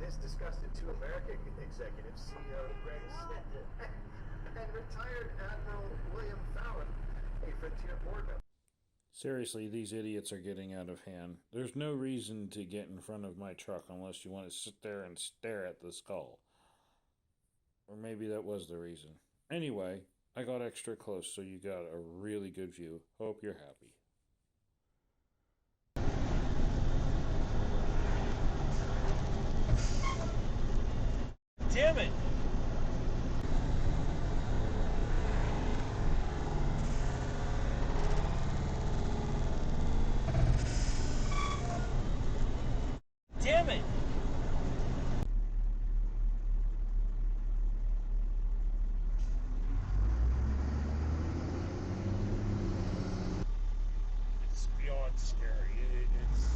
has disgusted two American executives, CEO Greg Smith and retired Admiral William Fallon, a Frontier board member. Seriously, these idiots are getting out of hand. There's no reason to get in front of my truck unless you want to sit there and stare at the skull. Or maybe that was the reason. Anyway, I got extra close, so you got a really good view. Hope you're happy. Damn it! Damn it! It's beyond scary. It's...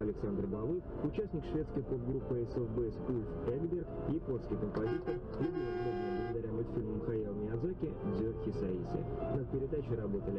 Александр Балых, участник шведской поп-группы Ace of Base Ulf Экберг, японский композитор, любимый многими благодаря мультфильмам Хаяо Миядзаки «Дзё Хисаиси». Над передачей работали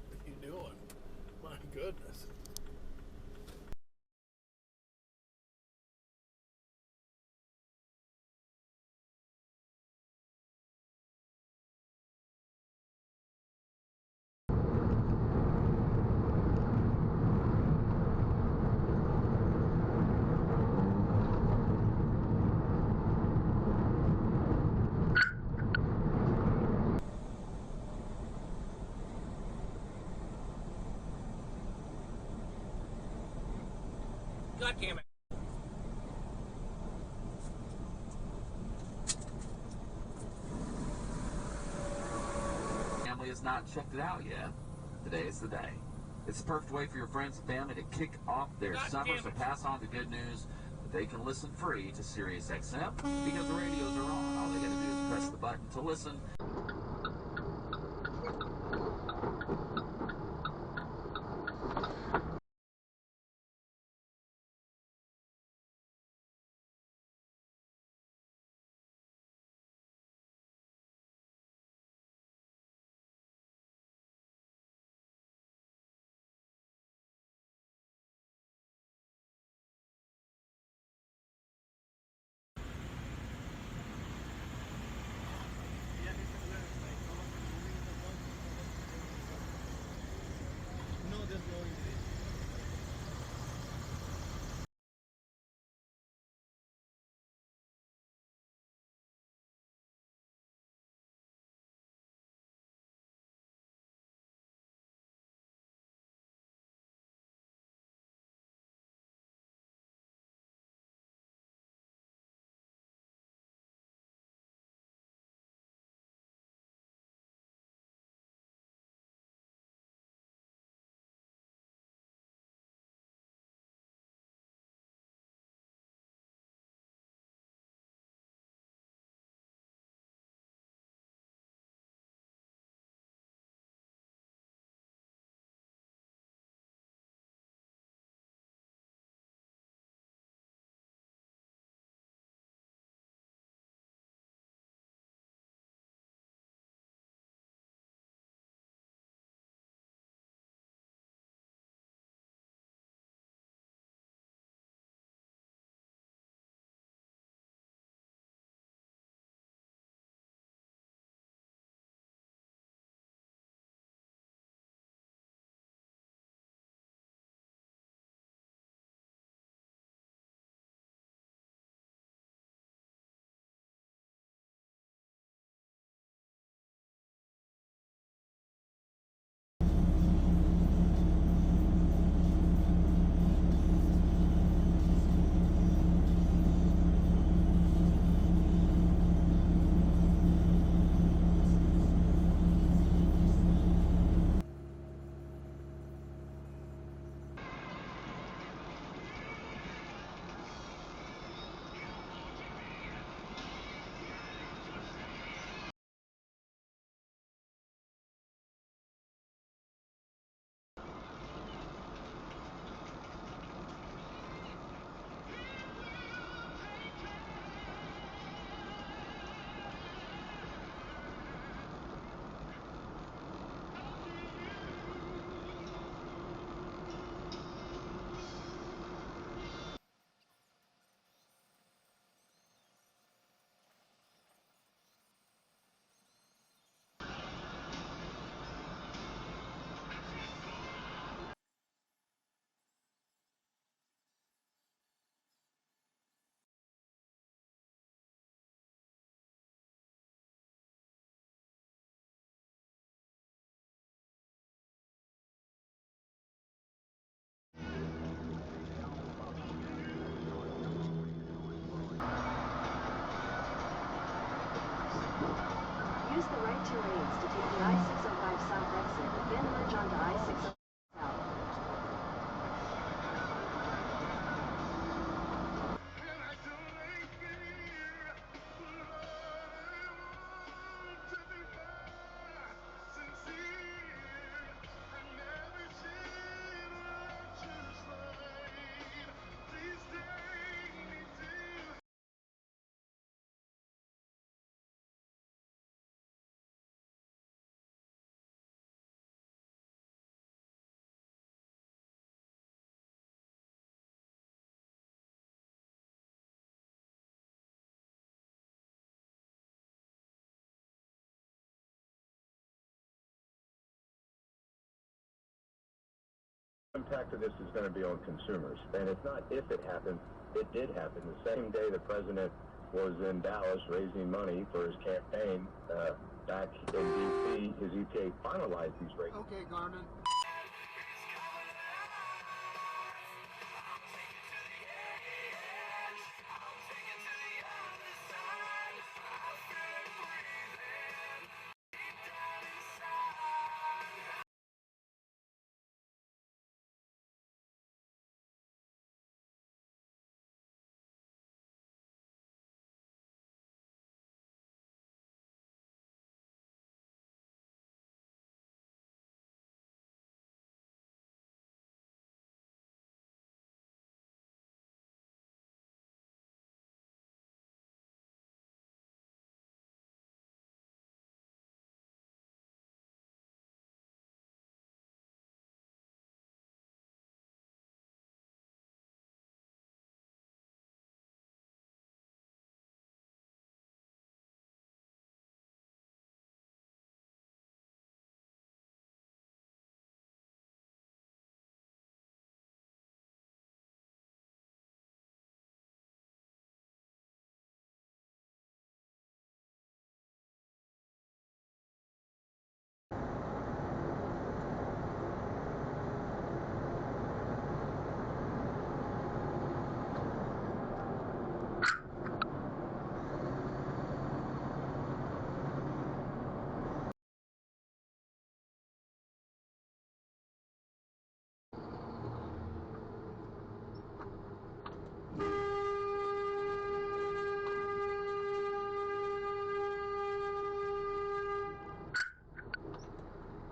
What are you doing? My goodness. God damn it! Family has not checked it out yet. Today is the day. It's the perfect way for your friends and family to kick off their God summer, damn so it. pass on the good news that they can listen free to Sirius XM because the radios are on. All they got to do is press the button to listen. Use the right two lanes to take the I-605 South exit, then merge onto I-605 South. Impact of this is going to be on consumers, and it's not if it happens, it did happen. The same day the president was in Dallas raising money for his campaign back in D.C., his EPA finalized these rates. Okay, Garmin.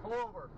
Pull over.